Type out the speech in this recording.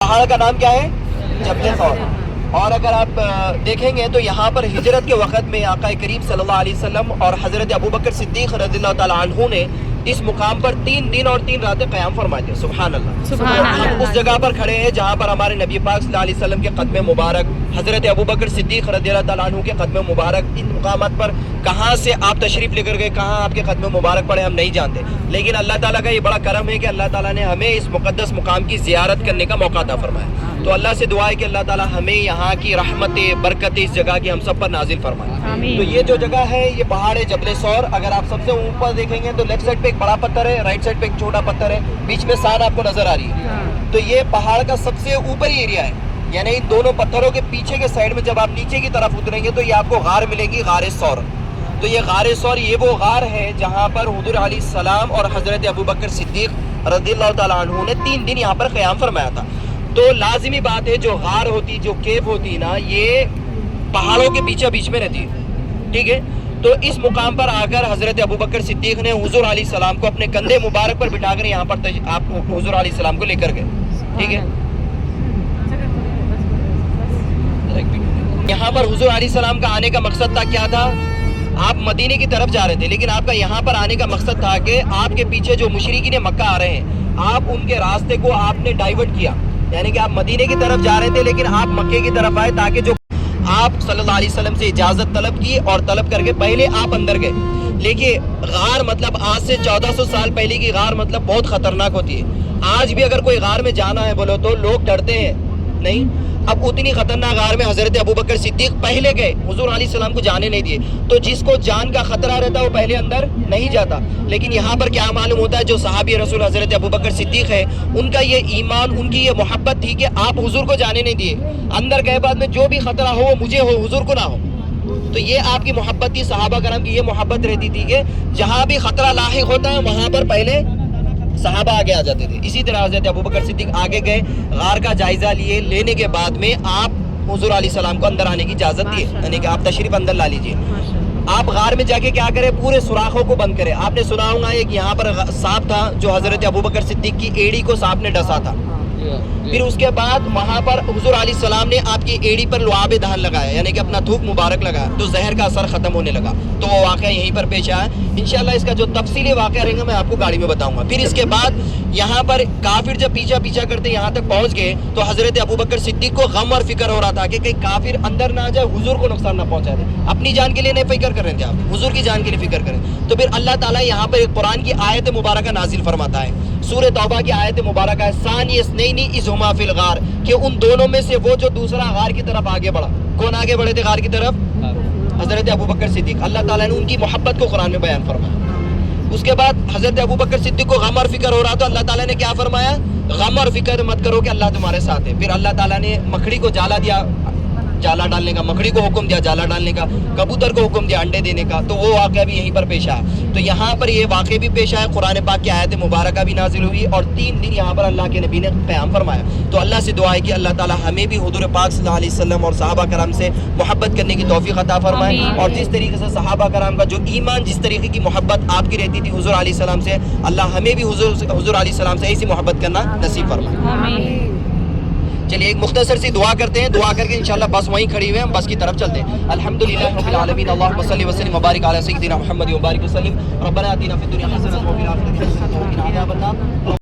پہاڑ کا نام کیا ہے؟ جبل طور. اور اگر آپ دیکھیں گے تو یہاں پر ہجرت کے وقت میں آقا کریم صلی اللہ علیہ وسلم اور حضرت ابوبکر صدیق رضی اللہ تعالیٰ عنہ نے اس مقام پر 3 دن اور 3 راتیں قیام فرما دیا. سبحان اللہ. ہم اس جگہ پر کھڑے ہیں جہاں پر ہمارے نبی پاک صلی اللہ علیہ وسلم کے قدم مبارک، حضرت ابوبکر صدیق رضی اللہ تعالیٰ عنہ کے قدم مبارک. ان مقامات پر کہاں سے آپ تشریف لے کر گئے، کہاں آپ کے قدم مبارک پڑے، ہم نہیں جانتے، لیکن اللہ تعالیٰ کا یہ بڑا کرم ہے کہ اللہ تعالیٰ نے ہمیں اس مقدس مقام کی زیارت کرنے کا موقع عطا فرمایا. تو اللہ سے دعا ہے کہ اللہ تعالیٰ ہمیں یہاں کی رحمتیں، برکتیں اس جگہ کی ہم سب پر نازل فرمائے. تو یہ جو جگہ ہے یہ پہاڑ ہے جبل ثور. اگر آپ سب سے اوپر دیکھیں گے تو لیفٹ سائڈ پہ ایک بڑا پتھر ہے، رائٹ سائڈ پہ ایک چھوٹا پتھر ہے، بیچ میں سان آپ کو نظر آ رہی ہے. تو یہ پہاڑ کا سب سے اوپری ایریا ہے، یعنی ان دونوں پتھروں کے پیچھے کے سائڈ میں جب آپ نیچے کی طرف اتریں گے تو یہ آپ کو غار ملے گی، غار ثور. تو یہ غار ثور یہ وہ غار ہے جہاں پر حضور علیہ السلام اور حضرت ابوبکر صدیق رضی اللہ تعالیٰ عنہ نے 3 دن یہاں پر قیام فرمایا تھا. تو لازمی بات ہے جو غار ہوتی، جو کیف ہوتی نا، یہ پہاڑوں کے بیچ بیچ میں رہتی ہے. ٹھیک ہے. تو اس مقام پر آ کر حضرت ابوبکر صدیق نے حضور علیہ السلام کو اپنے کندھے مبارک پر بٹھا کر یہاں پر آپ حضور علیہ السلام کو لے کر گئے. ٹھیک ہے. یہاں پر حضور علیہ السلام کا آنے کا مقصد تھا کیا تھا؟ آپ مدینے کی طرف جا رہے تھے، لیکن آپ کا یہاں پر آنے کا مقصد تھا کہ آپ کے پیچھے جو مشرکین مکہ آ رہے ہیں، آپ ان کے راستے کو آپ نے ڈائیورٹ کیا. یعنی کہ آپ مدینے کی طرف جا رہے تھے لیکن آپ مکے کی طرف آئے تاکہ جو آپ صلی اللہ علیہ وسلم سے اجازت طلب کی اور طلب کر کے پہلے آپ اندر گئے. لیکن غار مطلب آج سے 1400 سال پہلے کی غار مطلب بہت خطرناک ہوتی ہے. آج بھی اگر کوئی غار میں جانا ہے بولو تو لوگ ڈرتے ہیں نہیں. اب اتنی خطرناک غار میں حضرت ابوبکر صدیق پہلے گئے، حضور علیہ السلام کو جانے نہیں دیے. تو جس کو جان کا خطرہ رہتا ہے وہ پہلے اندر نہیں جاتا. لیکن یہاں پر کیا معلوم ہوتا ہے، جو صحابی رسول حضرت ابوبکر صدیق ہے ان کا یہ ایمان، ان کی یہ محبت تھی کہ آپ حضور کو جانے نہیں دیے. اندر گئے بعد میں جو بھی خطرہ ہو وہ مجھے ہو، حضور کو نہ ہو. تو یہ آپ کی محبت تھی، صحابہ کرام کی یہ محبت رہتی تھی کہ جہاں بھی خطرہ لاحق ہوتا ہے وہاں پر پہلے صحابہ آگے آ جاتے تھے. اسی طرح حضرت ابوبکر صدیق آگے گئے، غار کا جائزہ لیے. لینے کے بعد میں آپ حضور علیہ السلام کو اندر آنے کی اجازت دی، یعنی کہ آپ تشریف اندر لا لیجئے. آپ غار میں جا کے کیا کریں، پورے سوراخوں کو بند کریں. آپ نے سنا ہوگا ایک یہاں پر سانپ تھا جو حضرت ابوبکر صدیق کی ایڑی کو سانپ نے ڈسا تھا. پھر اس کے بعد وہاں پر حضور علیہ السلام نے آپ کی ایڑی پر لعاب دہن لگایا، یعنی کہ اپنا تھوک مبارک لگایا، تو زہر کا اثر ختم ہونے لگا. تو وہ واقعہ یہیں پر پیش آیا. انشاءاللہ اس کا جو تفصیلی واقعہ رہے گا میں آپ کو گاڑی میں بتاؤں گا. پھر اس کے بعد یہاں پر کافر جب پیچھا کرتے یہاں تک پہنچ گئے تو حضرت ابوبکر صدیق کو غم اور فکر ہو رہا تھا کہ کہیں کافر اندر نہ آ جائے، حضور کو نقصان نہ پہنچا دے. اپنی جان کے لیے نہیں فکر کر رہے تھے آپ، حضور کی جان کے لیے فکر کریں. تو پھر اللہ تعالیٰ یہاں پر ایک قرآن کی آیت مبارکہ نازل فرماتا ہے. سورہ توبہ کی آیت مبارکہ ہے، ثانی اثنین اذ ہما فی الغار، کہ ان دونوں میں سے وہ جو دوسرا غار کی طرف آگے بڑھا. کون آگے بڑھے تھے غار کی طرف؟ حضرت ابوبکر صدیق. اللہ تعالیٰ نے ان کی محبت کو قرآن میں بیان فرمایا. اس کے بعد حضرت ابوبکر صدیق کو غم اور فکر ہو رہا تو اللہ تعالیٰ نے کیا فرمایا، غم اور فکر مت کرو کہ اللہ تمہارے ساتھ ہے. پھر اللہ تعالیٰ نے مکڑی کو جالا دیا، جالا ڈالنے کا، مکڑی کو حکم دیا جالا ڈالنے کا، کبوتر کو حکم دیا انڈے دینے کا. تو وہ واقعہ بھی یہیں پر پیش آیا. تو یہاں پر یہ واقعہ بھی پیش آیا، قرآن پاک کی آیت مبارکہ بھی نازل ہوئی اور 3 دن یہاں پر اللہ کے نبی نے قیام فرمایا. تو اللہ سے دعا ہے کہ اللہ تعالیٰ ہمیں بھی حضور پاک صلی اللہ علیہ وسلم اور صحابہ کرام سے محبت کرنے کی توفیق عطا فرمائے. اور جس طریقے سے صحابہ کرام کا جو ایمان، جس طریقے کی محبت آپ کی رہتی تھی حضور علیہ السلام سے، اللہ ہمیں بھی حضور علیہ السلام سے ایسی محبت کرنا نصیب فرمائے. چلیے ایک مختصر سی دعا کرتے ہیں، دعا کر کے انشاءاللہ بس وہیں کھڑی ہوئے ہیں، ہم بس کی طرف چلتے ہیں. الحمدللہ رب العالمین، اللہم صلی وسلم وبارک علی سیدنا محمد وبارک وسلم. ربنا آتنا فی الدنیا حسنۃ وفی الآخرۃ حسنۃ وقنا عذاب النار.